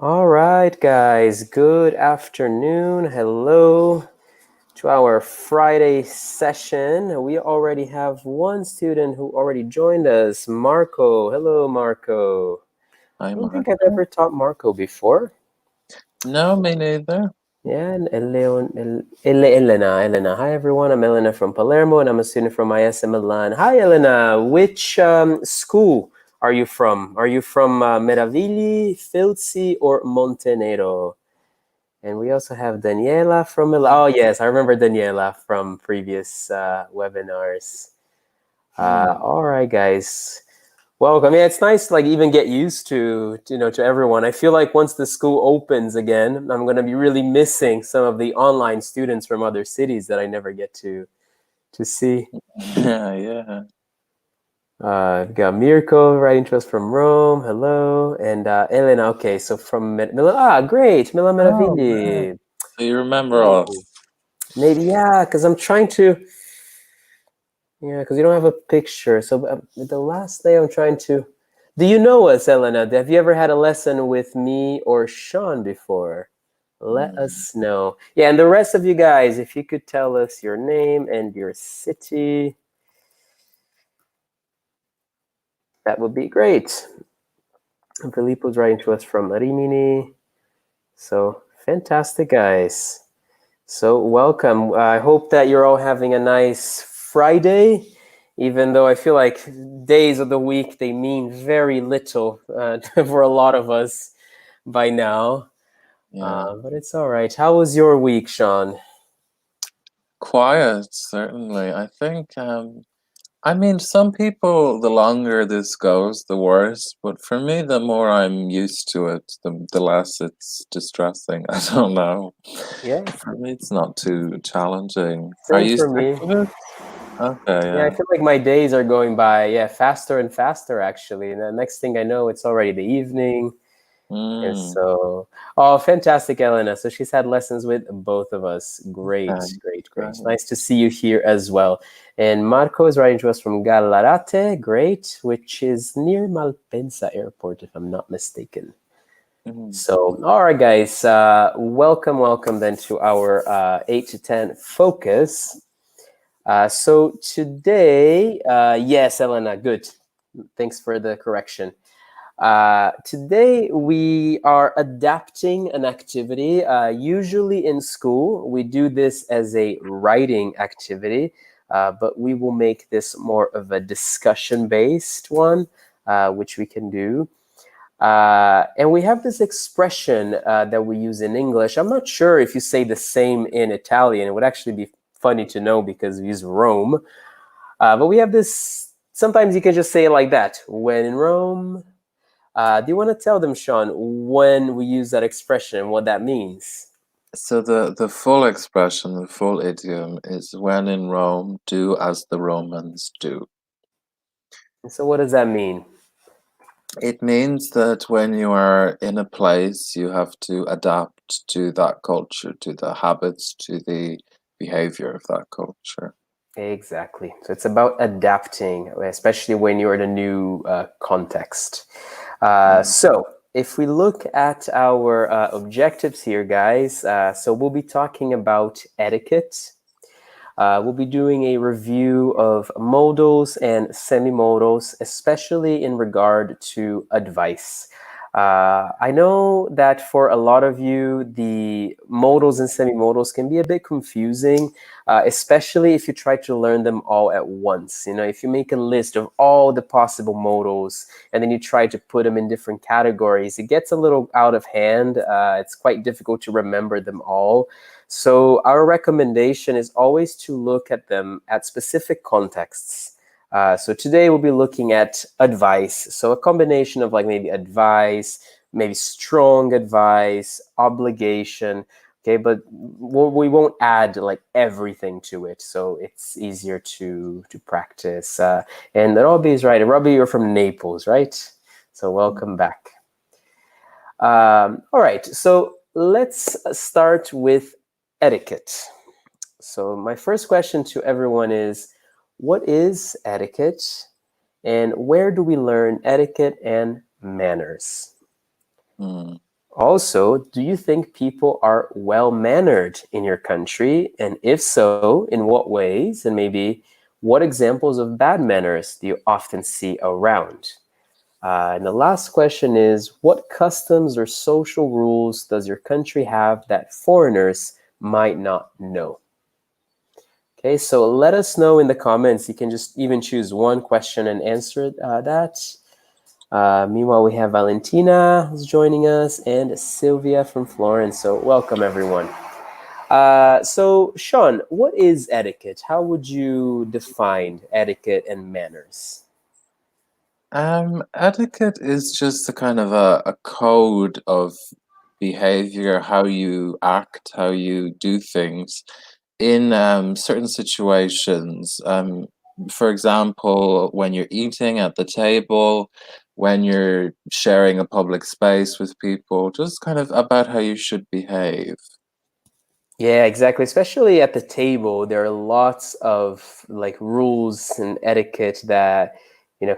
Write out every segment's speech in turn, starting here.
All right, guys. Good afternoon. Hello to our Friday session. We already have one student who already joined us, Marco. Hello, Marco. Hi, I don't think I've Marco. ever taught Marco before. No, me neither. Yeah, and Elena. Hi, everyone. I'm Elena from Palermo, and I'm a student from ISM Milan. Hi, Elena. Which school are you from? Are you from Meravigli, Filzi, or Montenero? And we also have Daniela from Milan. Oh, yes, I remember Daniela from previous webinars. Hmm. All right, guys. Welcome. Yeah, it's nice to even get used to everyone. I feel like once the school opens again, I'm going to be really missing some of the online students from other cities that I never get to see. Yeah, yeah. We've got Mirko writing to us from Rome. Hello. And Elena. Okay, so from Milan. Ah, great. Milan Oh, great. Meravigli. So you remember Oh. us? Maybe, yeah, because I'm trying to, yeah, because you don't have a picture. So the last day I'm trying to. Do you know us, Elena? Have you ever had a lesson with me or Sean before? Let Hmm. us know. Yeah, and the rest of you guys, if you could tell us your name and your city, that would be great. And Filippo's writing to us from Rimini. So fantastic, guys. So, welcome. I hope that you're all having a nice Friday, even though I feel like days of the week they mean very little for a lot of us by now. Yeah. But it's all right. How was your week, Sean? Quiet, certainly. I mean, some people, the longer this goes, the worse. But for me, the more I'm used to it, the less it's distressing. I don't know. Yeah, For me, it's not too challenging. Are same you for sick me. of it? Okay, Yeah, I yeah. feel like my days are going by, yeah, faster and faster actually. And the next thing I know, it's already the evening. And Mm, so, oh, fantastic, Elena. So she's had lessons with both of us. Great, okay, great, great. great. Nice to see you here as well. And Marco is writing to us from Gallarate, great, which is near Malpensa Airport, if I'm not mistaken. Mm, So, all right, guys, welcome then to our 8 to 10 focus. So today, yes, Elena, good. Thanks for the correction. Today we are adapting an activity. Usually in school, we do this as a writing activity, but we will make this more of a discussion-based one, which we can do. And we have this expression that we use in English. I'm not sure if you say the same in Italian. It would actually be funny to know because we use Rome. But we have this, sometimes you can just say it like that. When in Rome, do you want to tell them, Sean, when we use that expression and what that means? So the full expression, the full idiom is when in Rome, do as the Romans do. And so, what does that mean? It means that when you are in a place, you have to adapt to that culture, to the habits, to the behavior of that culture. Exactly. So, it's about adapting, especially when you're in a new context. Mm. If we look at our objectives here, guys, so we'll be talking about etiquette. We'll be doing a review of modals and semi-modals, especially in regard to advice. I know that for a lot of you, the modals and semi-modals can be a bit confusing, especially if you try to learn them all at once. You know, if you make a list of all the possible modals and then you try to put them in different categories, it gets a little out of hand. It's quite difficult to remember them all. So our recommendation is always to look at them at specific contexts. So today we'll be looking at advice. So a combination of like maybe advice, maybe strong advice, obligation. Okay, but we won't add like everything to it, so it's easier to practice. And Robbie is right. Robbie, you're from Naples, right? So welcome back. All right, so let's start with etiquette. So, my first question to everyone is what is etiquette and where do we learn etiquette and manners? Mm. Also, do you think people are well mannered in your country? And if so, in what ways? And maybe what examples of bad manners do you often see around? And the last question is, what customs or social rules does your country have that foreigners might not know? Okay, so let us know in the comments. You can just even choose one question and answer that. Meanwhile, we have Valentina who's joining us and Sylvia from Florence. So, welcome everyone. So, Sean, what is etiquette? How would you define etiquette and manners? Etiquette is just a kind of a code of behavior, how you act, how you do things in certain situations. For example, when you're eating at the table, when you're sharing a public space with people, just kind of about how you should behave. Yeah, exactly. Especially at the table, there are lots of like rules and etiquette that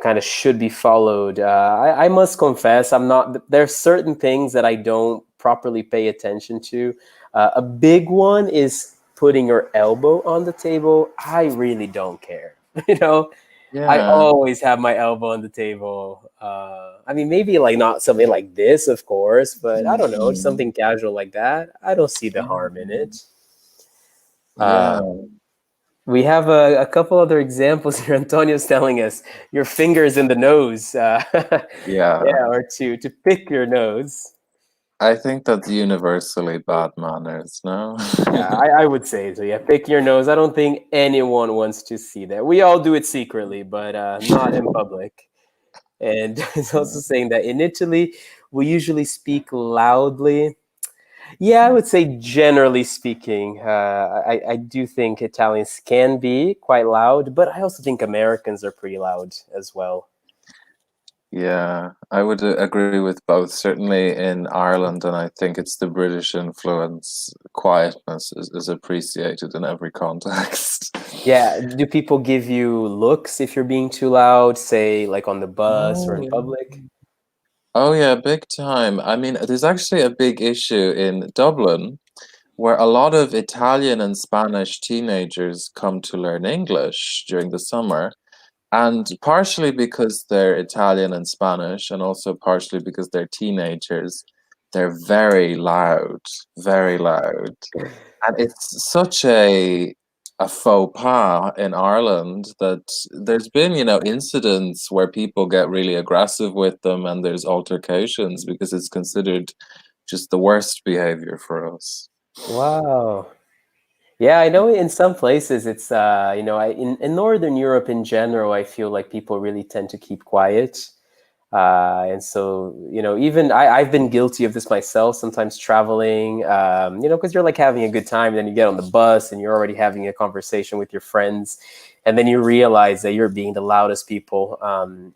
kind of should be followed. I must confess, I'm not. There's certain things that I don't properly pay attention to. A big one is putting your elbow on the table. I really don't care. You know, I Yeah. always have my elbow on the table. I mean, maybe like not something like this, of course, but I don't know, Mhm. something casual like that. I don't see the harm in it. Yeah. Uh, we have a couple other examples here. Antonio's telling us your fingers in the nose, Yeah. yeah, or to pick your nose. I think that's universally bad manners, no? Yeah, I would say so. Yeah, pick your nose. I don't think anyone wants to see that. We all do it secretly, but not in public. And it's also saying that in Italy, we usually speak loudly. Yeah, I would say generally speaking, I do think Italians can be quite loud, but I also think Americans are pretty loud as well. Yeah, I would agree with both. Certainly in Ireland, and I think it's the British influence, quietness is appreciated in every context. Yeah, do people give you looks if you're being too loud, say like on the bus or in Oh, public? oh yeah, big time. I mean, there's actually a big issue in Dublin where a lot of Italian and Spanish teenagers come to learn English during the summer. And partially because they're Italian and Spanish, and also partially because they're teenagers, they're very loud. And it's such a faux pas in Ireland that there's been, incidents where people get really aggressive with them and there's altercations because it's considered just the worst behavior for us. Wow. Yeah, I know in some places it's in Northern Europe in general, I feel like people really tend to keep quiet. And so, even I've been guilty of this myself, sometimes traveling, because you're like having a good time, then you get on the bus and you're already having a conversation with your friends. And then you realize that you're being the loudest people,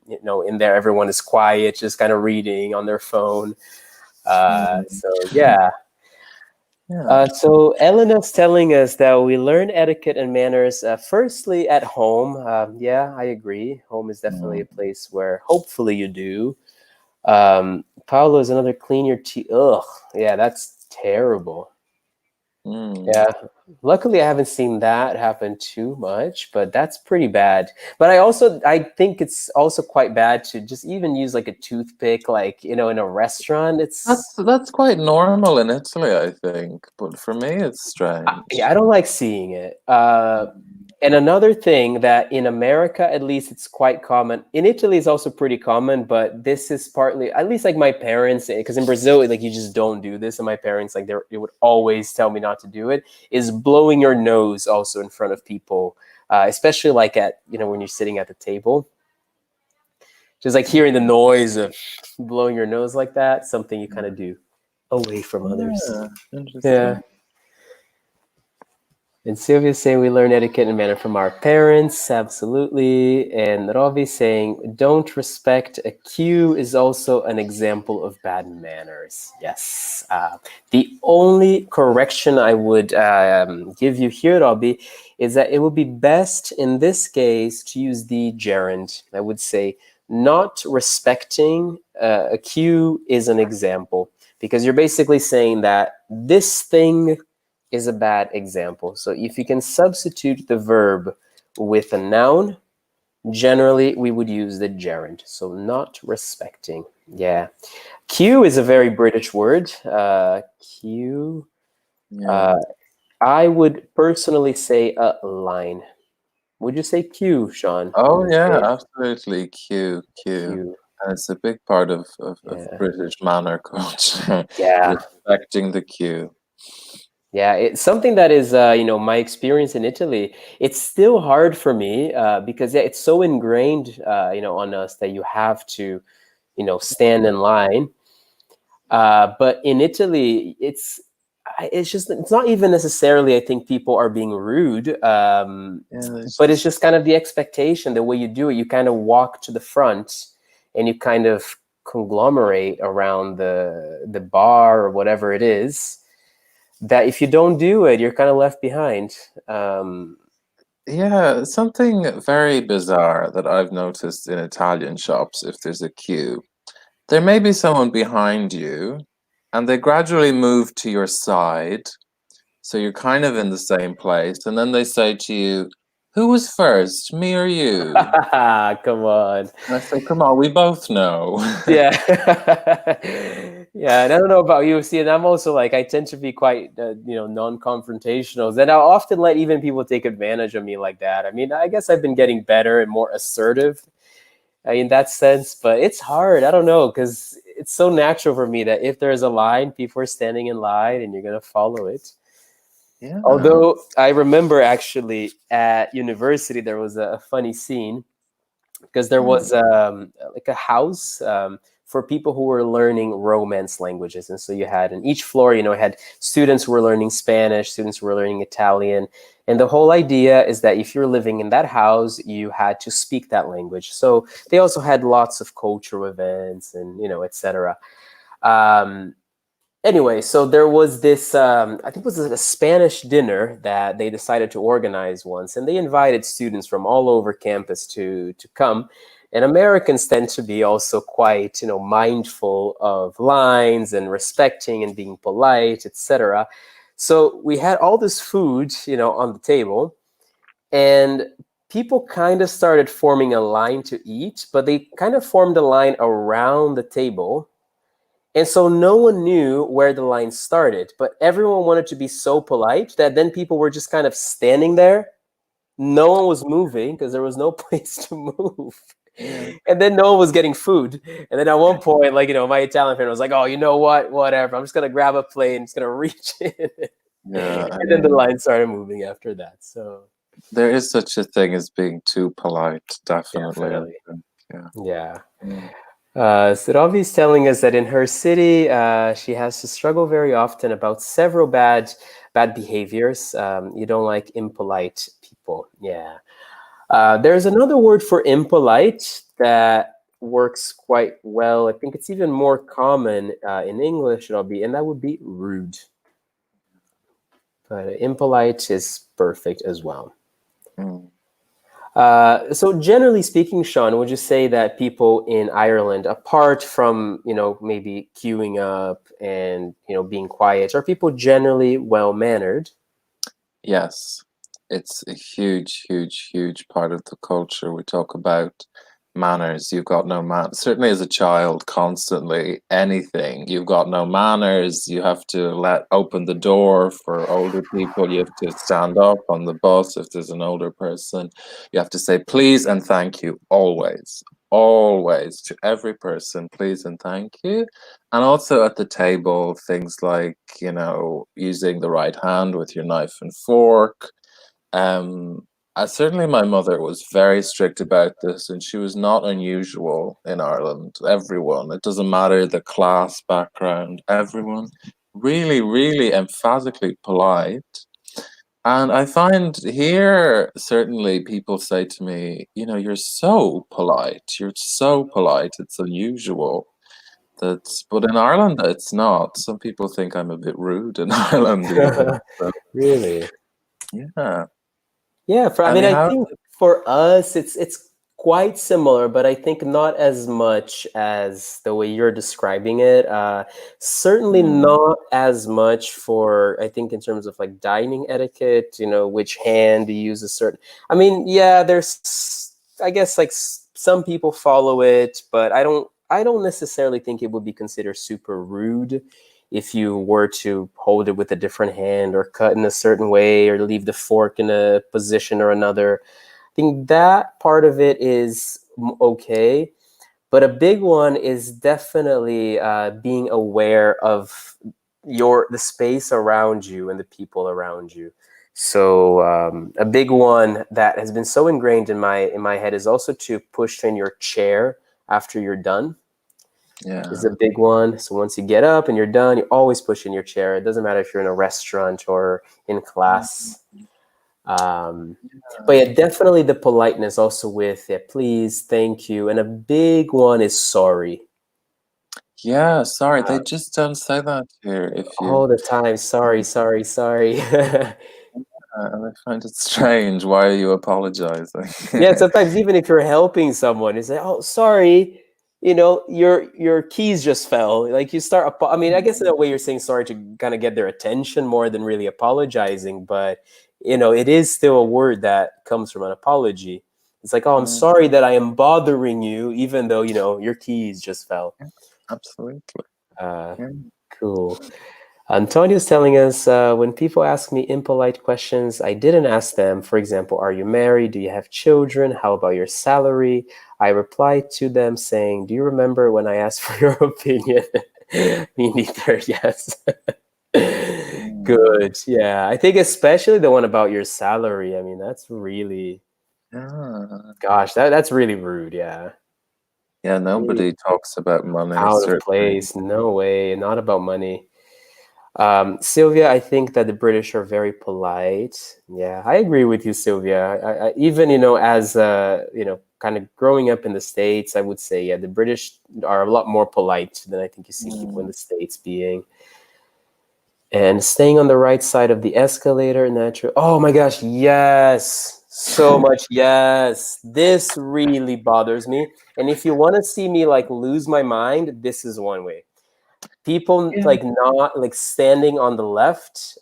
in there. Everyone is quiet, just kind of reading on their phone. Mm, So, yeah. yeah. So Elena's telling us that we learn etiquette and manners firstly at home. Yeah, I agree. Home is definitely a Mm, place where hopefully you do. Paulo is another clean your teeth. Ugh, yeah, that's terrible. mm. Yeah, luckily I haven't seen that happen too much, but that's pretty bad. But I think it's also quite bad to just even use like a toothpick, like in a restaurant. That's quite normal in Italy, I think, but for me it's Yeah, strange. I don't like seeing it. And another thing that in America, at least, it's quite common. In Italy, it's also pretty common, but this is partly, at least, like my parents, because in Brazil, like you just don't do this, and my parents, like they would always tell me not to do it. Is blowing your nose also in front of people, especially like at when you're sitting at the table, just like hearing the noise of blowing your nose like that, something you kind of do away from others. Yeah, Yeah. interesting. And Sylvia's saying we learn etiquette and manner from our parents, absolutely. And Rovi's saying don't respect a cue is also an example of bad manners. Yes. The only correction I would give you here, Robbie, is that it would be best in this case to use the gerund. I would say not respecting a cue is an example because you're basically saying that this thing is a bad example. So if you can substitute the verb with a noun, generally we would use the gerund. So not respecting. Yeah. Cue is a very British word. Cue. Yeah. I would personally say a line. Would you say cue, Sean? Would Oh you yeah, say absolutely. Q. cue? And it's a big part of Yeah. British manner culture, Yeah. respecting the cue. Yeah, it's something that is, my experience in Italy. It's still hard for me because yeah, it's so ingrained, on us that you have to, stand in line. But in Italy, it's just it's not even necessarily. I think people are being rude, Yeah, but it's just kind of the expectation, the way you do it. You kind of walk to the front, and you kind of conglomerate around the bar or whatever it is. That if you don't do it, you're kind of left behind. yeah, something very bizarre that I've noticed in Italian shops, if there's a queue, there may be someone behind you, and they gradually move to your side, so you're kind of in the same place, and then they say to you, "Who was first, me or you?" Come on. And I say, "Come on, we both know." Yeah. Yeah, and I don't know about you. See, and I'm also like, I tend to be quite, non-confrontational. And I'll often let even people take advantage of me like that. I mean, I guess I've been getting better and more assertive in that sense, but it's hard. I don't know, because it's so natural for me that if there's a line, people are standing in line and you're going to follow it. Yeah. Although I remember actually at university, there was a funny scene because there Mm. was like a house for people who were learning Romance languages, and so you had in each floor, it had students who were learning Spanish, students who were learning Italian, and the whole idea is that if you're living in that house, you had to speak that language. So they also had lots of cultural events and etc. Um, anyway, so there was this, I think it was a Spanish dinner that they decided to organize once, and they invited students from all over campus to come. And Americans tend to be also quite, mindful of lines and respecting and being polite, etc. So we had all this food, on the table, and people kind of started forming a line to eat, but they kind of formed a line around the table, and so no one knew where the line started, but everyone wanted to be so polite that then people were just kind of standing there. No one was moving because there was no place to move. Yeah. And then no one was getting food. And then at one point, like, my Italian friend was like, oh, you know what? Whatever. I'm just going to grab a plate and just going to reach in. Yeah, I And then the mean, line started moving after that. So there is such a thing as being too polite, definitely. I definitely. think. Yeah. Yeah. Mm. So Ravi's telling us that in her city, she has to struggle very often about several bad behaviors. You don't like impolite people. Yeah. There's another word for impolite that works quite well. I think it's even more common in English, and that would be rude. But impolite is perfect as well. Mm. So generally speaking, Sean, would you say that people in Ireland, apart from, maybe queuing up and, being quiet, are people generally well-mannered? Yes, it's a huge, huge, huge part of the culture. We talk about manners. You've got no man. Certainly, as a child, constantly anything. You've got no manners. You have to let open the door for older people. You have to stand up on the bus if there's an older person. You have to say please and thank you always, always to every person. Please and thank you. And also at the table, things like, using the right hand with your knife and fork. Um, Certainly my mother was very strict about this, and she was not unusual in Ireland. Everyone, it doesn't matter the class background, everyone really, really emphatically polite. And I find here, certainly people say to me, you're so polite. You're so polite. It's unusual. But in Ireland, it's not. Some people think I'm a bit rude in Ireland, even. So, Really? yeah. Yeah, I mean, I Anyhow, think for us, it's quite similar, but I think not as much as the way you're describing it. Certainly Mm, not as much for, I think, in terms of like dining etiquette, which hand to use a certain. I mean, yeah, I guess like some people follow it, but I don't necessarily think it would be considered super rude if you were to hold it with a different hand or cut in a certain way or leave the fork in a position or another. I think that part of it is okay, but a big one is definitely being aware of the space around you and the people around you. So a big one that has been so ingrained in my head is also to push in your chair after you're done. Is yeah. a big one. So once you get up and you're done, you always push in your chair. It doesn't matter if you're in a restaurant or in class. Um, but yeah, definitely the politeness also with please, thank you, and a big one is sorry. Yeah, sorry, Uh, they just don't say that here if you all the time, sorry, sorry, sorry. and I find it strange. Why are you apologizing? Yeah, sometimes even if you're helping someone, it's like, oh, sorry, your keys just fell. Like you start, I mean, I guess in a way you're saying sorry to kind of get their attention more than really apologizing, but it is still a word that comes from an apology. It's like, oh, I'm Mm, sorry that I am bothering you, even though your keys just fell. yeah, absolutely. Uh, Yeah. cool. Antonio's telling us when people ask me impolite questions, I didn't ask them, for example, are you married? Do you have children? How about your salary? I reply to them saying, do you remember when I asked for your opinion? Me neither, yes. Mm, Good. Yeah. I think especially the one about your salary. I mean, that's really, yeah. gosh, that's really rude. Yeah. Yeah, Really nobody talks about money, out of certainly. place. No way. Not about money. Sylvia, I think that the British are very polite. Yeah, I agree with you, Sylvia. Even as kind of growing up in the States, I would say yeah, the British are a lot more polite than I think you see people in Mm, the States being. And staying on the right side of the escalator, natural. Oh my gosh, yes, so much yes. This really bothers me. And if you want to see me like lose my mind, this is one way people yeah. like not like standing on the left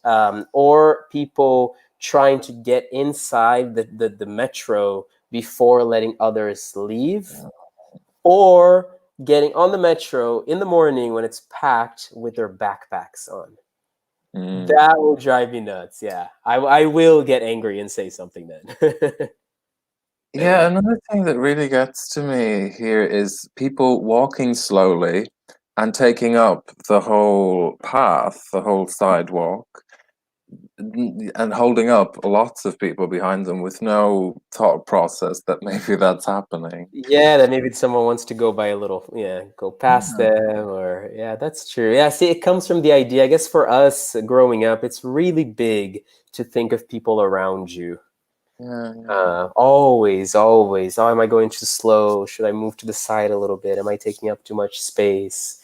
or people trying to get inside the metro before letting others leave or getting on the metro in the morning when it's packed with their backpacks on. Mm. That will drive me nuts. Yeah, I will get angry and say something then. Yeah, another thing that really gets to me here is people walking slowly and taking up the whole path, the whole sidewalk, and holding up lots of people behind them with no thought process that maybe that's happening. Yeah, that maybe someone wants to go by a little, yeah, go past Yeah, them, or yeah, that's true. Yeah, see, it comes from the idea. I guess for us growing up, it's really big to think of people around you. yeah, yeah. Always, always. Oh, am I going too slow? Should I move to the side a little bit? Am I taking up too much space?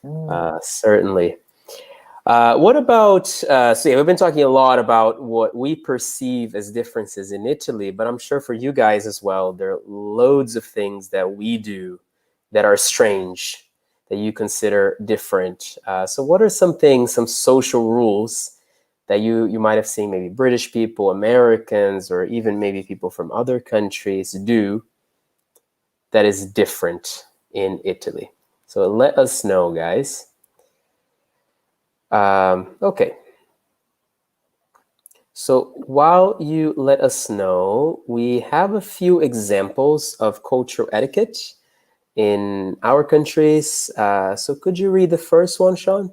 Mm, Certainly. What about, so yeah, we've been talking a lot about what we perceive as differences in Italy, but I'm sure for you guys as well, there are loads of things that we do that are strange, that you consider different. So what are some things, some social rules that you might have seen maybe British people, Americans, or even maybe people from other countries do that is different in Italy? So let us know, guys. Okay. So while you let us know, we have a few examples of cultural etiquette in our countries. So could you read the first one, Sean?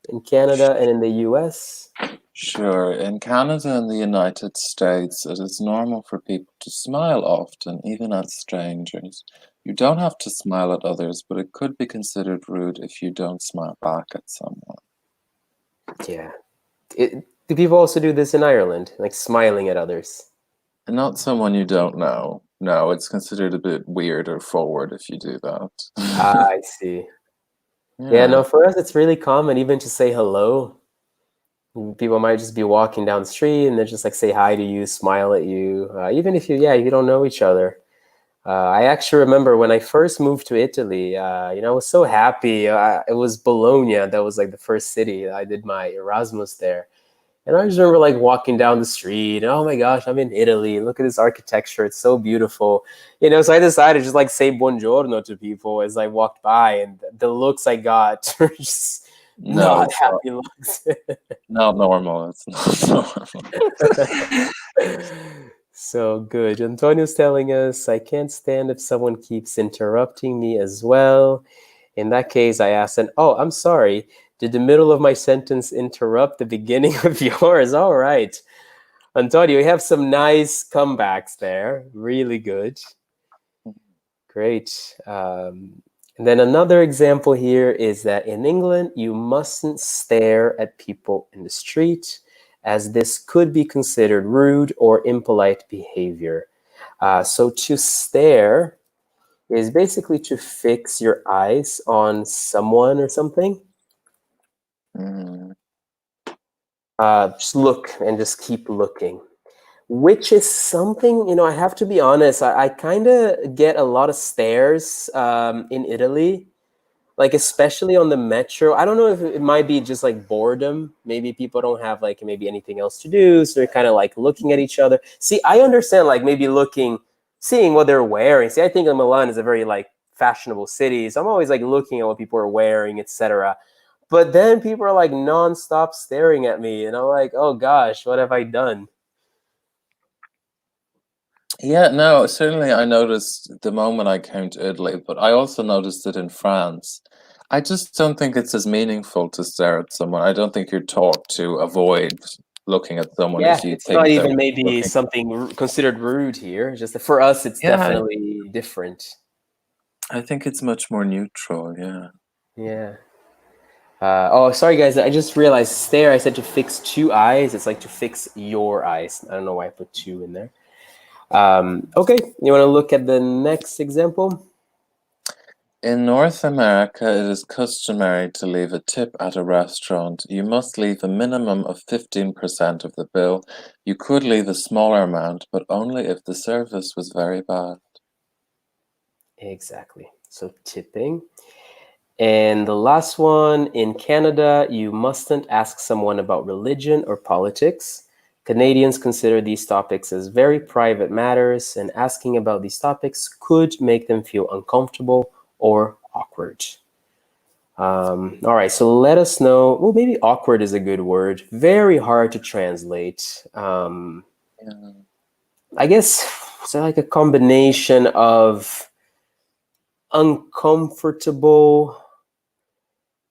In Canada and in the US? sure. In Canada and the United States, it is normal for people to smile often, even at strangers. You don't have to smile at others, but it could be considered rude if you don't smile back at someone. Yeah. Do people also do this in Ireland, like smiling at others? And not someone you don't know. No, it's considered a bit weird or forward if you do Ah, that. I see. Yeah, Yeah. no, for us, it's really common even to say hello. People might just be walking down the street and they just like say hi to you, smile at you, even if you don't know each other. I actually remember when I first moved to Italy, I was so happy. It was Bologna. That was like the first city. I did my Erasmus there. And I just remember like walking down the street. Oh my gosh, I'm in Italy. Look at this architecture. It's so beautiful. So I decided to just like say buongiorno to people as I walked by. And the looks I got were just No, not it's happy looks. not normal. It's not normal. So good. Antonio's telling us, I can't stand if someone keeps interrupting me as well. In that case, I asked, oh, I'm sorry. Did the middle of my sentence interrupt the beginning of yours? All right. Antonio, you have some nice comebacks there. Really good. Great. And then another example here is that in England, you mustn't stare at people in the street, as this could be considered rude or impolite behavior. So to stare is basically to fix your eyes on someone or something. Mm. Just look and just keep looking, which is something, I have to be honest, I kind of get a lot of stares in Italy, like especially on the metro. I don't know if it might be just like boredom. Maybe people don't have like maybe anything else to do, so they're kind of like looking at each other. See, I understand like maybe seeing what they're wearing. See, I think Milan is a very like fashionable city, so I'm always like looking at what people are wearing, etc. But then people are like nonstop staring at me, and I'm like, oh gosh, what have I done? Yeah, no, certainly I noticed the moment I came to Italy, but I also noticed it in France. I just don't think it's as meaningful to stare at someone. I don't think you're taught to avoid looking at someone Yeah, if you it's not think they're even maybe looking. something considered rude here. Just that for us, it's Yeah, definitely different. I think it's much more neutral. Yeah. Yeah. Oh, sorry guys. I just realized stare. I said to fix two eyes. It's like to fix your eyes. I don't know why I put two in there. Okay, you want to look at the next example? In North America, it is customary to leave a tip at a restaurant. You must leave a minimum of 15% of the bill. You could leave a smaller amount, but only if the service was very bad. Exactly. So tipping. And the last one, in Canada, you mustn't ask someone about religion or politics. Canadians consider these topics as very private matters, and asking about these topics could make them feel uncomfortable or awkward. All right, so let us know. Well, maybe awkward is a good word. Very hard to translate. Yeah. I guess it's like a combination of uncomfortable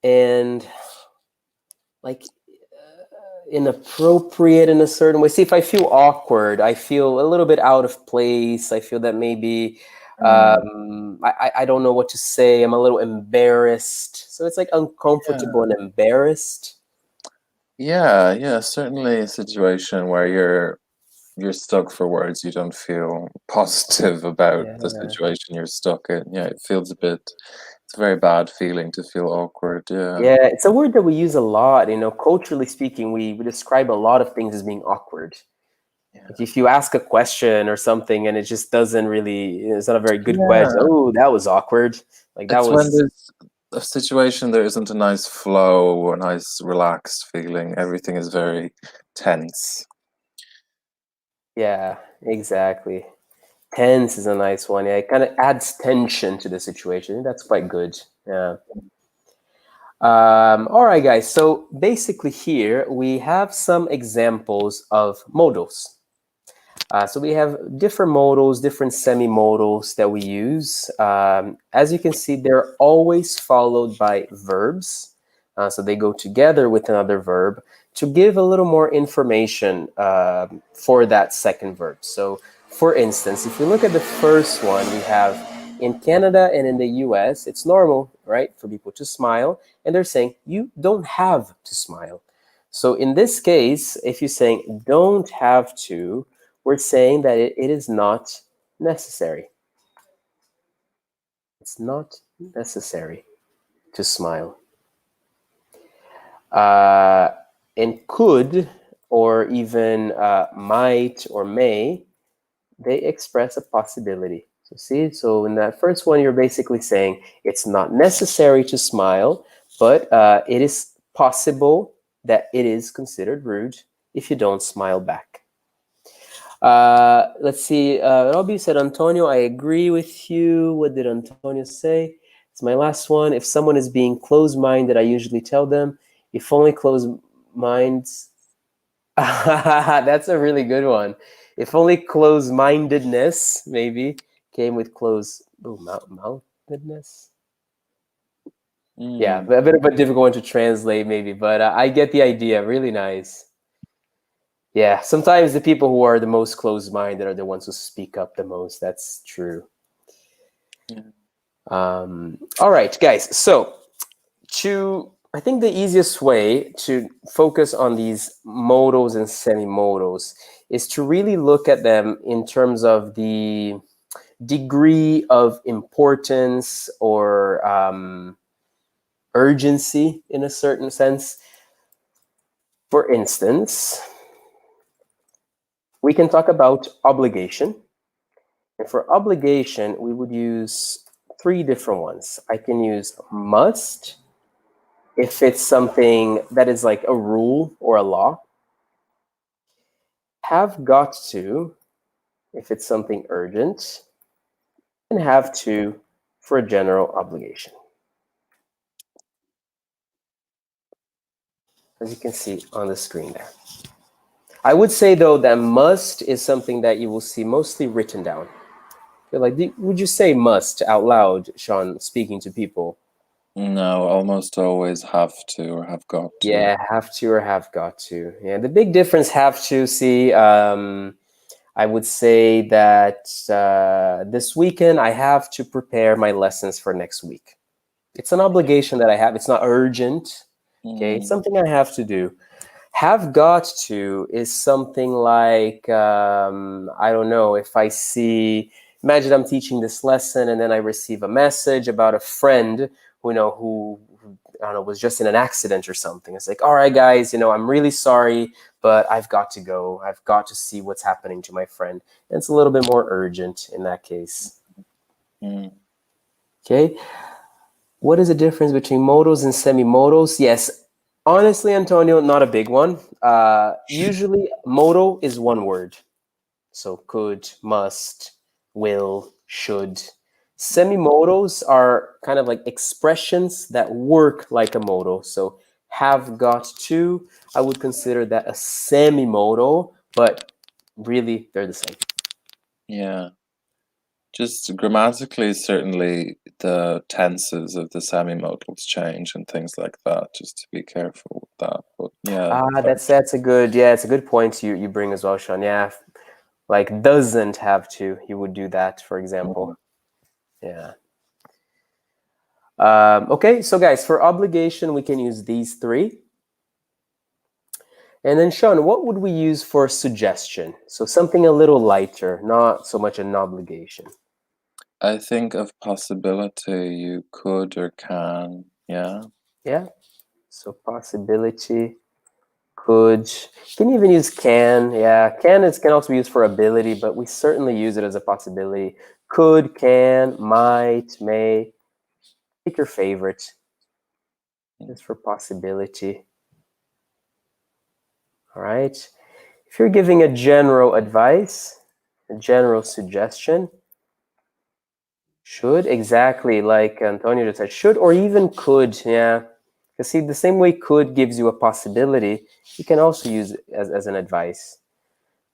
and like inappropriate in a certain way. See, if I feel awkward, I feel a little bit out of place. I feel that maybe Mm. I don't know what to say. I'm a little embarrassed. So it's like uncomfortable Yeah. and embarrassed. Yeah, yeah, certainly a situation where you're stuck for words. You don't feel positive about the Yeah. situation you're stuck in. Yeah, it feels a bit, it's a very bad feeling to feel awkward. Yeah. Yeah, it's a word that we use a lot. Culturally speaking, we describe a lot of things as being awkward. Yeah. Like if you ask a question or something and it just doesn't really, it's not a very good question. Yeah. Oh, that was awkward. Like that It's when was, there's a situation there isn't a nice flow, a nice relaxed feeling. Everything is very tense. yeah, exactly. Tense is a nice one. Yeah, it kind of adds tension to the situation. That's quite good. Yeah. All right, guys. So basically, here we have some examples of modals. So we have different modals, different semi-modals that we use. As you can see, they're always followed by verbs. So they go together with another verb to give a little more information for that second verb. So for instance, if we look at the first one, we have in Canada and in the US, it's normal, right, for people to smile. And they're saying, you don't have to smile. So in this case, if you're saying don't have to, we're saying that it is not necessary. It's not necessary to smile. Uh, and could, or even might or may, they express a possibility. So see, so in that first one, you're basically saying it's not necessary to smile, but it is possible that it is considered rude if you don't smile back. Let's see. Robbie said, Antonio, I agree with you. What did Antonio say? It's my last one. If someone is being closed-minded, I usually tell them, if only closed minds. That's a really good one. If only closed-mindedness, maybe, came with moutedness. Yeah, a bit of a difficult one to translate, maybe, but I get the idea. Really nice. Yeah, sometimes the people who are the most closed-minded are the ones who speak up the most. That's true. Yeah. All right, guys. So I think the easiest way to focus on these modals and semi-modals is to really look at them in terms of the degree of importance or urgency in a certain sense. For instance, we can talk about obligation. And for obligation, we would use three different ones. I can use must if it's something that is like a rule or a law. Have got to if it's something urgent. And have to for a general obligation. As you can see on the screen there. I would say, though, that must is something that you will see mostly written down. Like, would you say must out loud, Sean, speaking to people? No, almost always have to or have got to. Yeah, have to or have got to. Yeah, the big difference, have to, see, I would say that this weekend I have to prepare my lessons for next week. It's an obligation that I have. It's not urgent. Okay, it's something I have to do. Have got to is something like, I don't know, if I see, imagine I'm teaching this lesson and then I receive a message about a friend who I don't know, was just in an accident or something. It's like, all right, guys, I'm really sorry, but I've got to go. I've got to see what's happening to my friend. And it's a little bit more urgent in that case. Okay. What is the difference between modals and semi-modals? Yes, honestly, Antonio, not a big one. Usually, modal is one word. So could, must, will, should. Semi-modals are kind of like expressions that work like a modal. So have got to, I would consider that a semi-modal, but really they're the same. Yeah. Just grammatically, certainly the tenses of the semi-modals change and things like that, just to be careful with that. But yeah. That's a good point you bring as well, Sean. Yeah, like doesn't have to, you would do that, for example. Yeah. Okay, so guys, for obligation, we can use these three. And then, Sean, what would we use for suggestion? So something a little lighter, not so much an obligation. I think of possibility, you could or can, yeah. Yeah, so possibility, could. You can even use can. Yeah, can also be used for ability, but we certainly use it as a possibility. Could, can, might, may. Pick your favorite. Just for possibility. All right. If you're giving a general advice, a general suggestion, should, exactly like Antonio just said, should or even could, yeah. Because see, the same way could gives you a possibility, you can also use it as an advice.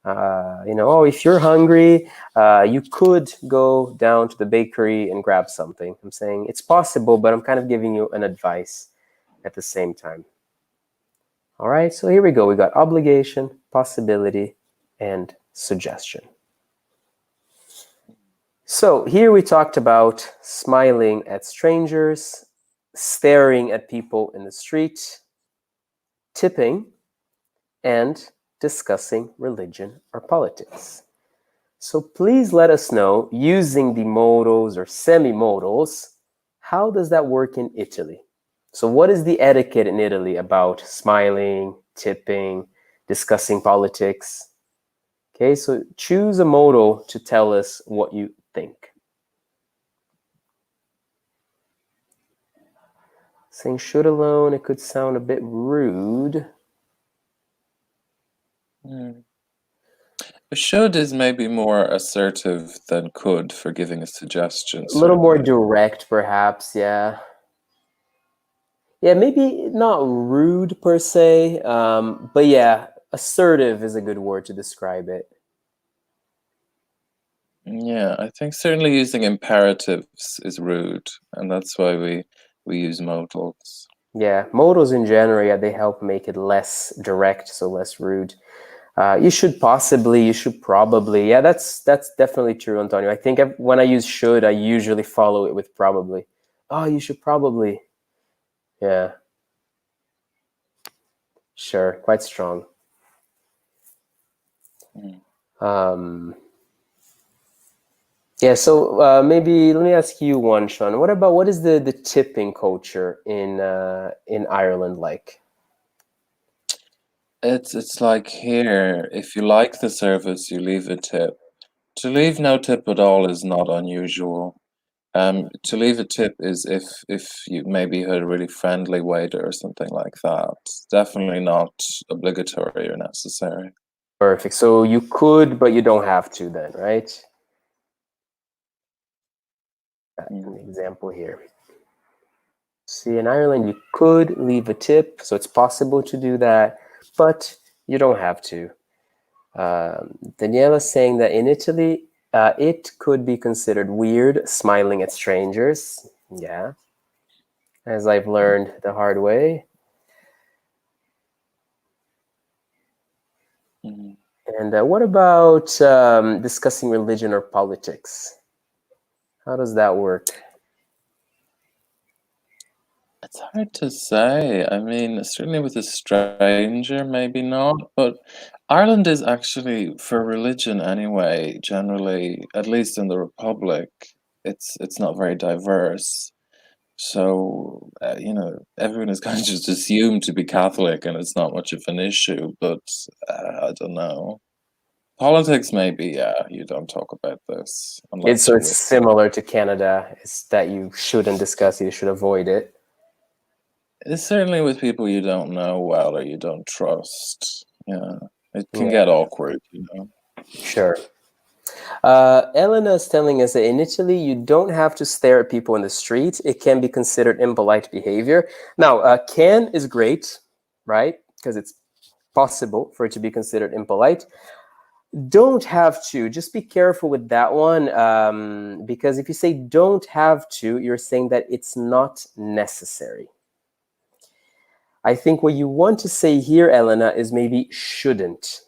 Oh, if you're hungry, you could go down to the bakery and grab something. I'm saying it's possible, but I'm kind of giving you an advice at the same time. All right, so here we go. We got obligation, possibility, and suggestion. So here we talked about smiling at strangers, staring at people in the street, tipping, and discussing religion or politics. So please let us know, using the modals or semi-modals, how does that work in Italy? So what is the etiquette in Italy about smiling, tipping, discussing politics? Okay, so choose a modal to tell us what you think. Saying should alone, it could sound a bit rude. Should is maybe more assertive than could for giving a suggestion, A little more certainly. direct, perhaps, yeah. Yeah, maybe not rude per se, but yeah, assertive is a good word to describe it. Yeah, I think certainly using imperatives is rude, and that's why we use modals. Yeah, modals in general, yeah, they help make it less direct, so less rude. You should possibly, you should probably. Yeah, that's definitely true, Antonio. I think when I use should, I usually follow it with probably. Oh, you should probably. Yeah, sure, quite strong. Mm. Um, yeah, so maybe let me ask you one, Sean. What is the tipping culture in Ireland like? It's like here, if you like the service, you leave a tip. To leave no tip at all is not unusual. To leave a tip is if you maybe had a really friendly waiter or something like that. Definitely not obligatory or necessary. Perfect. So you could, but you don't have to then, right? An Mm. example here. See, in Ireland, you could leave a tip, so it's possible to do that, but you don't have to. Daniele is saying that in Italy, it could be considered weird smiling at strangers. Yeah, as I've learned the hard way. Mm. And what about discussing religion or politics? How does that work? It's hard to say. I mean, certainly with a stranger, maybe not, but Ireland is actually, for religion anyway, generally, at least in the Republic, it's not very diverse. So, everyone is kind of just assumed to be Catholic, and it's not much of an issue, but I don't know. Politics, maybe, yeah, you don't talk about this unless So you're it's with similar to Canada. It's that you shouldn't discuss it, you should avoid it. It's certainly with people you don't know well or you don't trust. Yeah, it can get Yeah, awkward, you know. sure. Elena is telling us that in Italy, you don't have to stare at people in the street. It can be considered impolite behavior. Now, can is great, right? Because it's possible for it to be considered impolite. Don't have to. Just be careful with that one, because if you say don't have to, you're saying that it's not necessary. I think what you want to say here, Elena, is maybe shouldn't.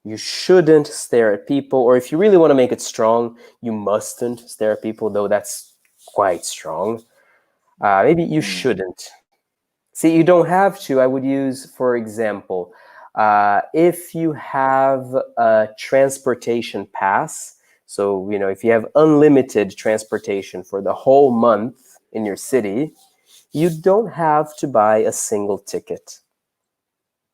You shouldn't stare at people, or if you really want to make it strong, you mustn't stare at people, though that's quite strong. Maybe you Mm. shouldn't. See, you don't have to. I would use, for example, if you have a transportation pass, so, if you have unlimited transportation for the whole month in your city, you don't have to buy a single ticket.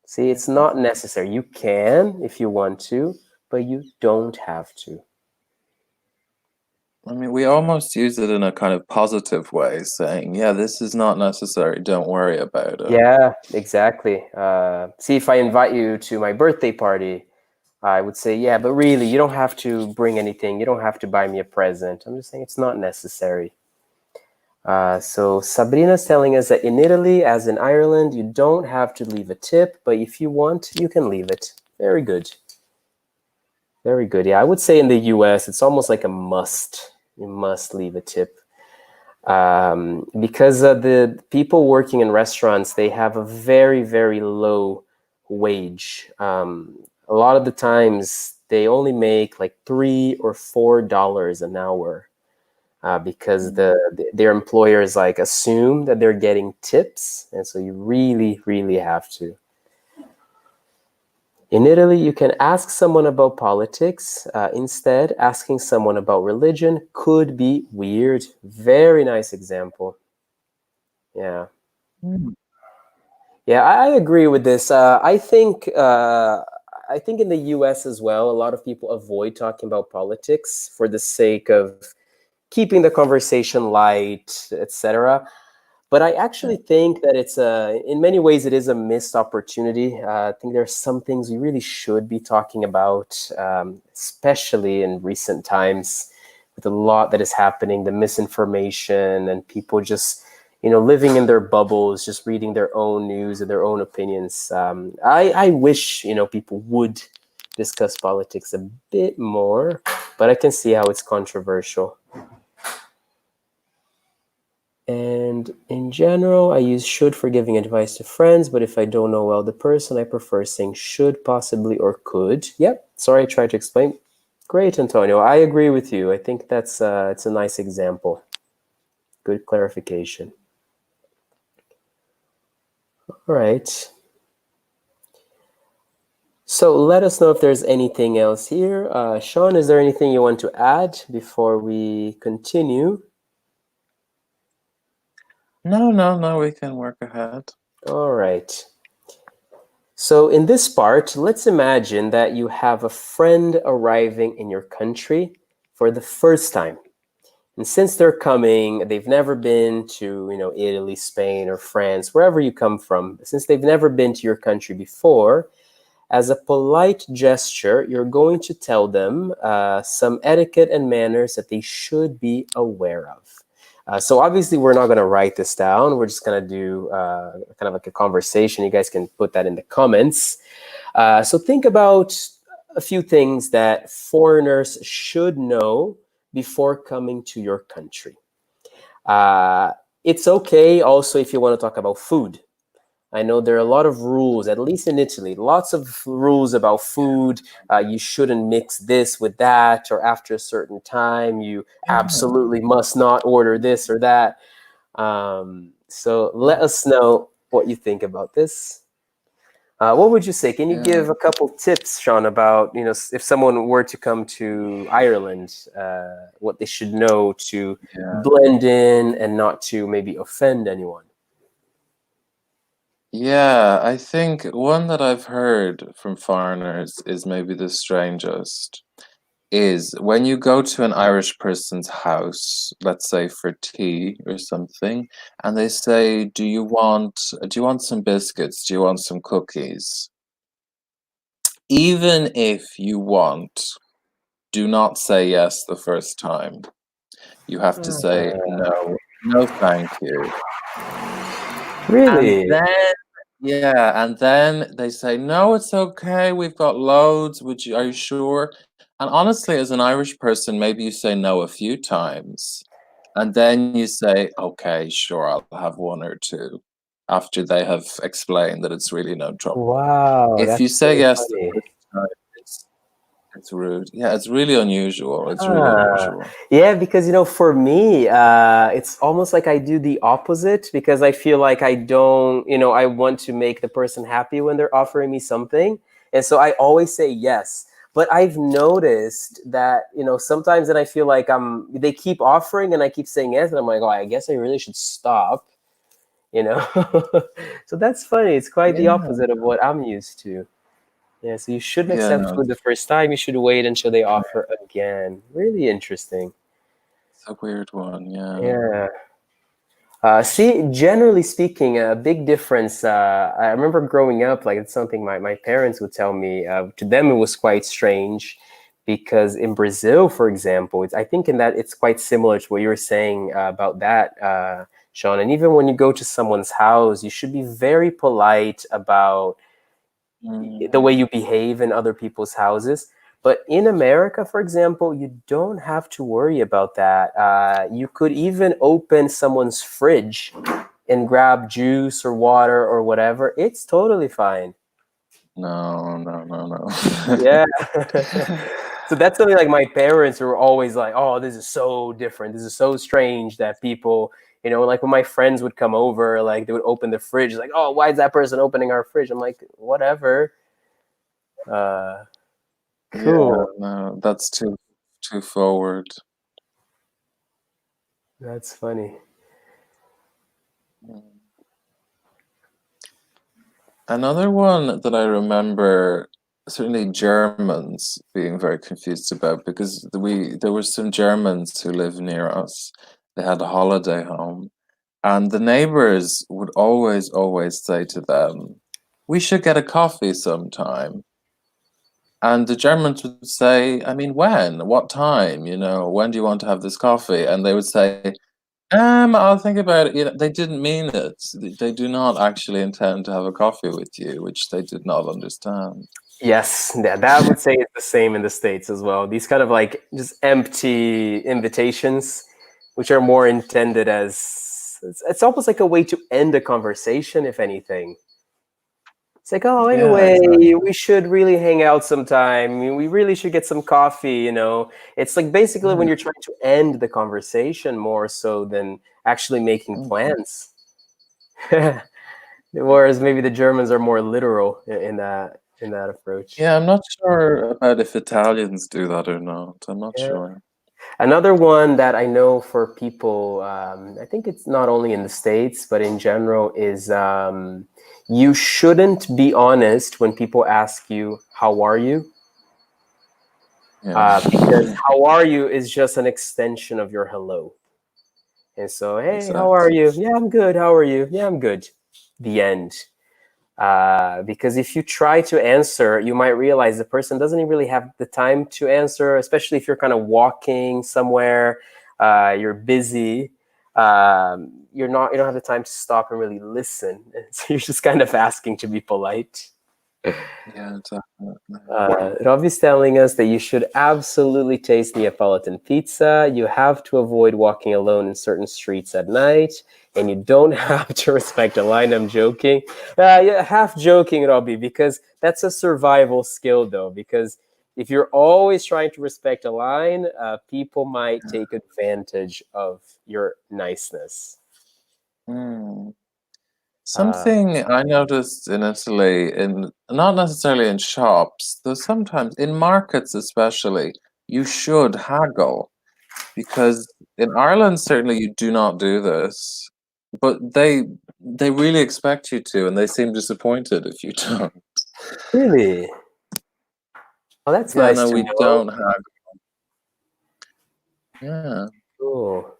See, it's Okay. not necessary. You can if you want to, but you don't have to. I mean, we almost use it in a kind of positive way, saying, yeah, this is not necessary, don't worry about it. Yeah, exactly. See, if I invite you to my birthday party, I would say, yeah, but really, you don't have to bring anything. You don't have to buy me a present. I'm just saying it's not necessary. So Sabrina's telling us that in Italy, as in Ireland, you don't have to leave a tip, but if you want, you can leave it. Very good. Very good. Yeah, I would say in the US, it's almost like a must. You must leave a tip. Because the people working in restaurants, they have a very, very low wage. A lot of the times, they only make like $3 or $4 an hour, because Mm. their employers like assume that they're getting tips, and so you really, really have to. In Italy, you can ask someone about politics. Instead, asking someone about religion could be weird. Very nice example. Yeah. Mm. Yeah, I agree with this. I think in the US as well, a lot of people avoid talking about politics for the sake of keeping the conversation light, etc. But I actually think that it's in many ways, it is a missed opportunity. I think there are some things we really should be talking about, especially in recent times with a lot that is happening, the misinformation and people just, living in their bubbles, just reading their own news and their own opinions. I wish, people would discuss politics a bit more, but I can see how it's controversial. And in general, I use should for giving advice to friends, but if I don't know well the person, I prefer saying should, possibly, or could. Yep. Sorry, I tried to explain. Great, Antonio. I agree with you. I think that's it's a nice example. Good clarification. All right. So let us know if there's anything else here. Sean, is there anything you want to add before we continue? No, we can work ahead. All right. So in this part, let's imagine that you have a friend arriving in your country for the first time. And since they're coming, they've never been to, Italy, Spain, or France, wherever you come from. Since they've never been to your country before, as a polite gesture, you're going to tell them some etiquette and manners that they should be aware of. So obviously, we're not going to write this down. We're just going to do kind of like a conversation. You guys can put that in the comments. So think about a few things that foreigners should know before coming to your country. It's okay also if you want to talk about food. I know there are a lot of rules, at least in Italy, lots of rules about food. You shouldn't mix this with that, or after a certain time, you absolutely must not order this or that. So let us know what you think about this. What would you say? Can you give a couple tips, Sean, about if someone were to come to Ireland, what they should know to blend in and not to maybe offend anyone? Yeah, I think one that I've heard from foreigners is maybe the strangest is when you go to an Irish person's house, let's say for tea or something, and they say, do you want some biscuits? Do you want some cookies? Even if you want, do not say yes the first time. You have to say no, no, thank you. And Really? then they say, no, it's okay. We've got loads. Are you sure? And honestly, as an Irish person, maybe you say no a few times. And then you say, okay, sure, I'll have one or two after they have explained that it's really no trouble. Wow, If you that's say so yes the funny. first time, it's rude. Yeah, it's really unusual. It's really Ah, unusual. yeah, because for me, it's almost like I do the opposite because I feel like I don't, I want to make the person happy when they're offering me something, and so I always say yes. But I've noticed that, sometimes then I feel like they keep offering and I keep saying yes, and I'm like, oh, I guess I really should stop, you know. So that's funny. It's quite the Yeah, opposite of what I'm used to. Yeah, so you shouldn't yeah, accept no, food the first time. You should wait until they offer again. Really interesting. it's a weird one. Yeah. Yeah. See, generally speaking, a big difference. I remember growing up, like it's something my parents would tell me. To them, it was quite strange because in Brazil, for example, I think in that it's quite similar to what you were saying about that, Sean. And even when you go to someone's house, you should be very polite about the way Mm. you behave in other people's houses. But in America, for example, you don't have to worry about that. You could even open someone's fridge and grab juice or water or whatever. It's totally fine. No, no, no, no. Yeah. So that's something like my parents were always like, oh, this is so different. This is so strange that people, like when my friends would come over, like they would open the fridge, like, oh, why is that person opening our fridge? I'm like, whatever. Uh, Yeah, cool. no, that's too forward. That's funny. Mm. Another one that I remember, certainly Germans being very confused about because there were some Germans who live near us. They had a holiday home, And the neighbors would always, always say to them, "We should get a coffee sometime." And the Germans would say, "I mean, when? What time? You know, when do you want to have this coffee?" And they would say, I'll think about it." You know, they didn't mean it. They do not actually intend to have a coffee with you, which they did not understand. Yes, yeah, that would say it's the same in the States as well. These kind of like just empty invitations, which are more intended as it's almost like a way to end a conversation, if anything. It's like, oh, Yeah, anyway, exactly. we should really hang out sometime. We really should get some coffee, you know. It's like basically when Mm, you're trying to end the conversation more so than actually making mm. plans. Whereas maybe the Germans are more literal in that approach. Yeah, I'm not sure about if Italians do that or not. I'm not Yeah. sure. Another one that I know for people, I think it's not only in the States, but in general, is you shouldn't be honest when people ask you, how are you? Yeah. Because how are you is just an extension of your hello. And so, hey, how are Exactly. you? Yeah, I'm good. How are you? Yeah, I'm good. The end. Because if you try to answer, you might realize the person doesn't even really have the time to answer, especially if you're kind of walking somewhere, you're busy, you don't have the time to stop and really listen. So you're just kind of asking to be polite. Yeah, definitely. Rob is telling us that you should absolutely taste Neapolitan pizza. You have to avoid walking alone in certain streets at night, and you don't have to respect a line. I'm joking. Yeah, half joking, Robbie, because that's a survival skill, though. Because if you're always trying to respect a line, people might take advantage of your niceness. Mm. Uh, Something I noticed in Italy, in not necessarily in shops, though sometimes in markets especially, you should haggle. Because in Ireland, certainly you do not do this, but they really expect you to, and they seem disappointed if you don't. really? Well, that's Yeah, nice no, to we know. don't have. Yeah, Cool.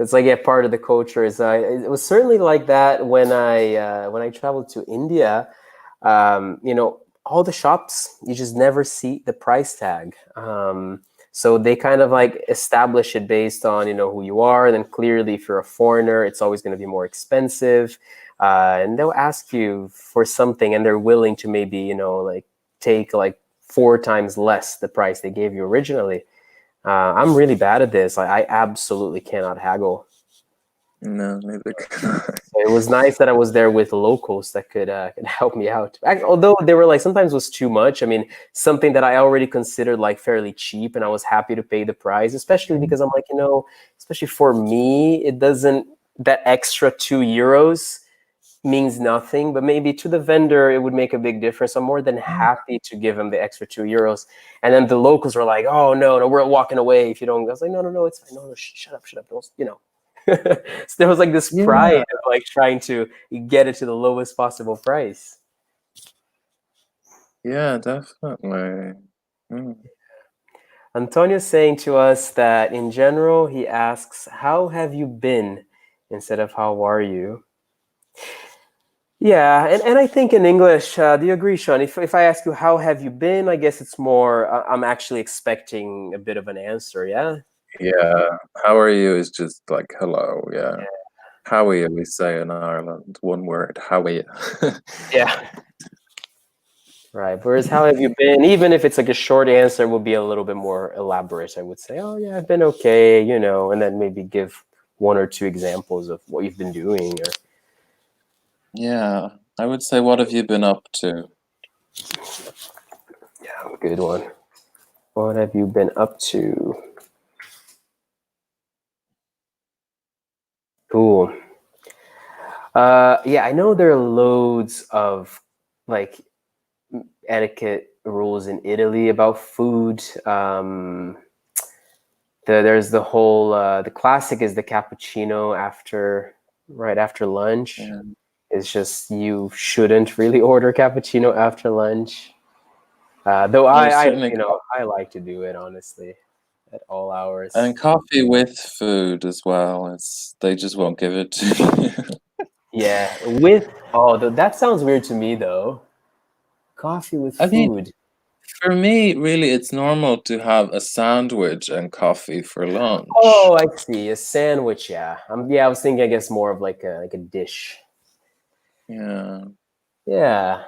It's like, yeah, part of the culture is it was certainly like that when I traveled to India. All the shops you just never see the price tag. So they kind of like establish it based on who you are, and then clearly if you're a foreigner, it's always going to be more expensive, and they'll ask you for something, and they're willing to maybe like take like four times less the price they gave you originally. I'm really bad at this. I absolutely cannot haggle. no, neither can I. So it was nice that I was there with locals that could help me out. Although they were like sometimes was too much. I mean, something that I already considered like fairly cheap, and I was happy to pay the price, especially because I'm like, especially for me, it doesn't that extra €2 means nothing, but maybe to the vendor it would make a big difference. I'm more than happy to give him the extra €2. And then the locals were like, "Oh no, no, we're walking away if you don't." I was like, "No, no, no, it's fine. No, no, shut up, shut up. Don't." So there was like this pride Yeah, of like trying to get it to the lowest possible price. yeah, definitely. Mm. Antonio's saying to us that in general he asks, "How have you been?" instead of "How are you?" Yeah, and I think in English, do you agree, Sean? If I ask you how have you been, I guess it's more I'm actually expecting a bit of an answer. Yeah. Yeah, how are you is just like hello. Yeah, how are you? We say in Ireland, one word. How are you? Yeah. Right. Whereas how have you been? Even if it's like a short answer, will be a little bit more elaborate. I would say, "Oh yeah, I've been okay," and then maybe give one or two examples of what you've been doing. Or Yeah, I would say, what have you been up to? yeah, good one. What have you been up to? Cool. Yeah, I know there are loads of like etiquette rules in Italy about food. There's the classic is the cappuccino right after lunch. Yeah, It's just you shouldn't really order cappuccino after lunch. Though there's certainly I like to do it honestly. at all hours. And coffee with food as well. They just won't give it to you. Yeah, with that sounds weird to me though. Coffee with I mean, food. for me, really, it's normal to have a sandwich and coffee for lunch. Oh, I see. A sandwich, yeah. Yeah, I was thinking I guess more of like a dish. Yeah. Yeah.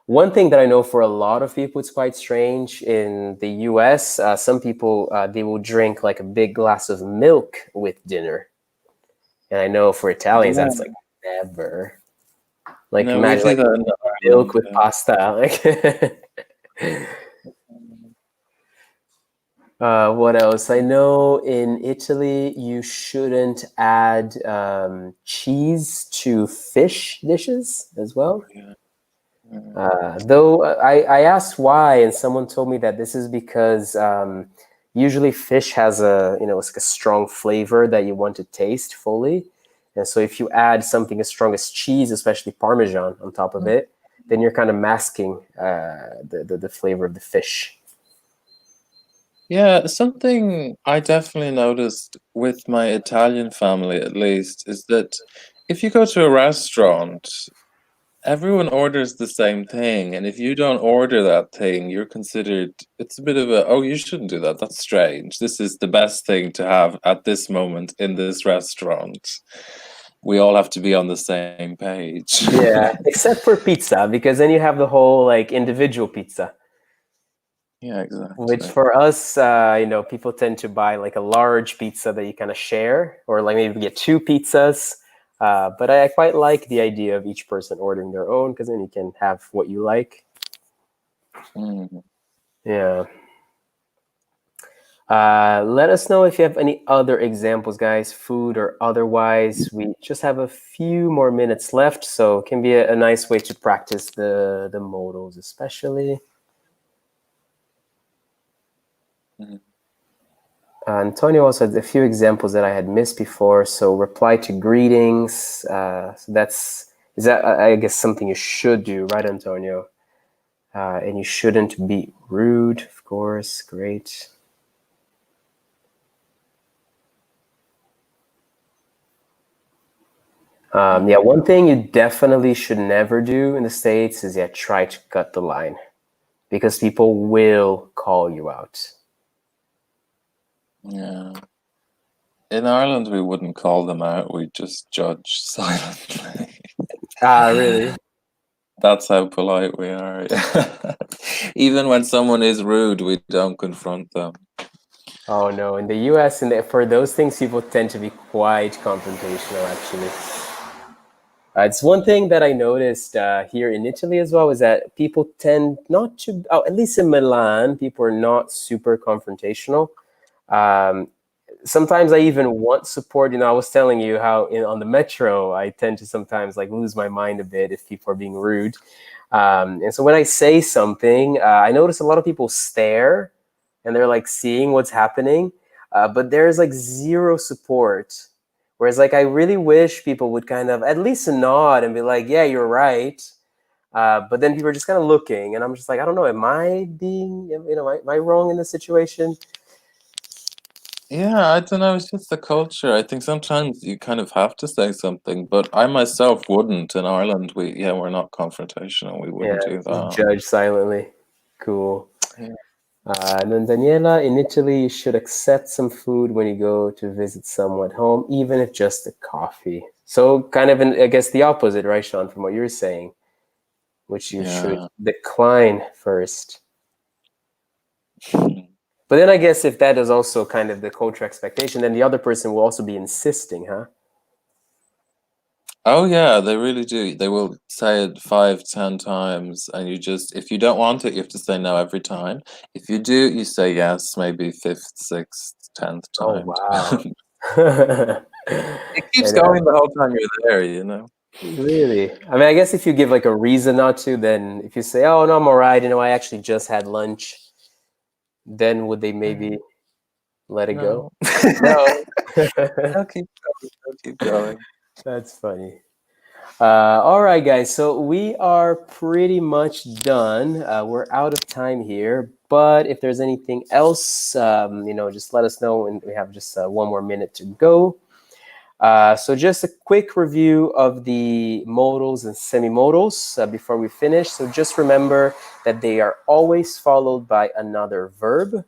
One thing that I know for a lot of people, it's quite strange. In the US, some people they will drink like a big glass of milk with dinner, and I know for Italians that's Yeah. like never. Like No, we imagine do like that in milk Ireland. with pasta. Like, what else? I know in Italy you shouldn't add cheese to fish dishes as well. Yeah. Yeah. Though I asked why, and someone told me that this is because usually fish has it's like a strong flavor that you want to taste fully, and so if you add something as strong as cheese, especially Parmesan, on top of it, then you're kind of masking the flavor of the fish. Yeah, something I definitely noticed with my Italian family, at least, is that if you go to a restaurant, everyone orders the same thing, and if you don't order that thing, you're considered, it's a bit of a, oh, you shouldn't do that. That's strange. This is the best thing to have at this moment in this restaurant. We all have to be on the same page. Yeah, except for pizza, because then you have the whole like individual pizza. Yeah, Which exactly. for us, people tend to buy like a large pizza that you kind of share, or like maybe get two pizzas. But I quite like the idea of each person ordering their own because then you can have what you like. Mm. Yeah. Let us know if you have any other examples, guys, food or otherwise. We just have a few more minutes left, so it can be a nice way to practice the modals, especially. Mm. Antonio also had a few examples that I had missed before. So reply to greetings. So is that I guess something you should do, right, Antonio? And you shouldn't be rude, of course. Great. Yeah, one thing you definitely should never do in the States is try to cut the line because people will call you out. Yeah. In Ireland, we wouldn't call them out, we'd just judge silently. Ah, really? That's how polite we are. Even when someone is rude, we don't confront them. Oh no, in the US, for those things, people tend to be quite confrontational, actually. It's one thing that I noticed here in Italy as well is that people tend not to, at least in Milan, people are not super confrontational. Um, Sometimes I even want support. I was telling you how on the metro, I tend to sometimes like lose my mind a bit if people are being rude. And so when I say something, I notice a lot of people stare and they're like seeing what's happening, but there's like zero support. Whereas like I really wish people would kind of at least nod and be like, "Yeah, you're right." But then people are just kind of looking, and I'm just like, I don't know, am I being, am I wrong in this situation? Yeah, I don't know. It's just the culture. I think sometimes you kind of have to say something, but I myself wouldn't. In Ireland, we're not confrontational. We Yeah, wouldn't do just that. judge silently. Cool. Yeah. And then Daniela, in Italy, you should accept some food when you go to visit someone at home, even if just a coffee. So kind of, I guess, the opposite, right, Sean, from what you're saying, which you should Yeah. decline first. But then I guess if that is also kind of the culture expectation, then the other person will also be insisting, huh? Oh yeah, they really do. They will say it 5, 10 times, and if you don't want it, you have to say no every time. If you do, you say yes, maybe fifth, sixth, 10th Oh, time. wow. It keeps And going the whole time you're there. really, I mean, I guess if you give like a reason not to, then if you say, "Oh no, I'm all right," I actually just had lunch, then would they maybe let it go? No. No. They'll keep going. They'll keep going. That's funny. All right, guys. So we are pretty much done. We're out of time here. But if there's anything else, just let us know. And we have just one more minute to go. So just a quick review of the modals and semi-modals before we finish. So just remember that they are always followed by another verb.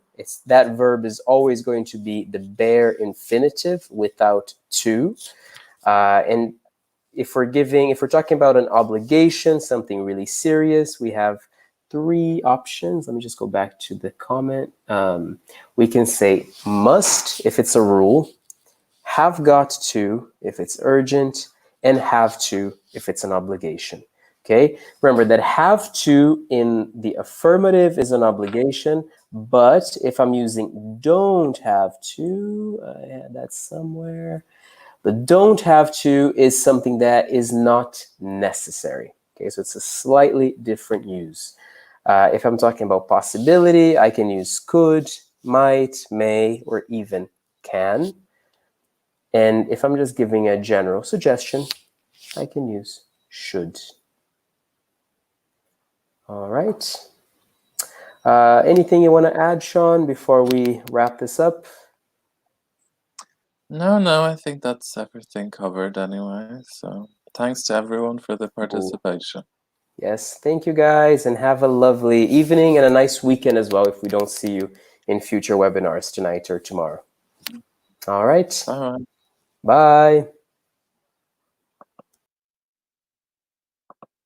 That verb is always going to be the bare infinitive without to. And if we're talking about an obligation, something really serious, we have three options. Let me just go back to the comment. We can say must if it's a rule, have got to if it's urgent, and have to if it's an obligation. Okay, remember that have to in the affirmative is an obligation, but if I'm using don't have to, I had that somewhere. The don't have to is something that is not necessary. Okay, so it's a slightly different use. If I'm talking about possibility, I can use could, might, may, or even can. And if I'm just giving a general suggestion, I can use should. All right. Anything you want to add, Sean, before we wrap this up? No, I think that's everything covered anyway. So thanks to everyone for the Cool. participation. Yes, thank you guys, and have a lovely evening and a nice weekend as well if we don't see you in future webinars tonight or tomorrow. All right. Bye. Bye.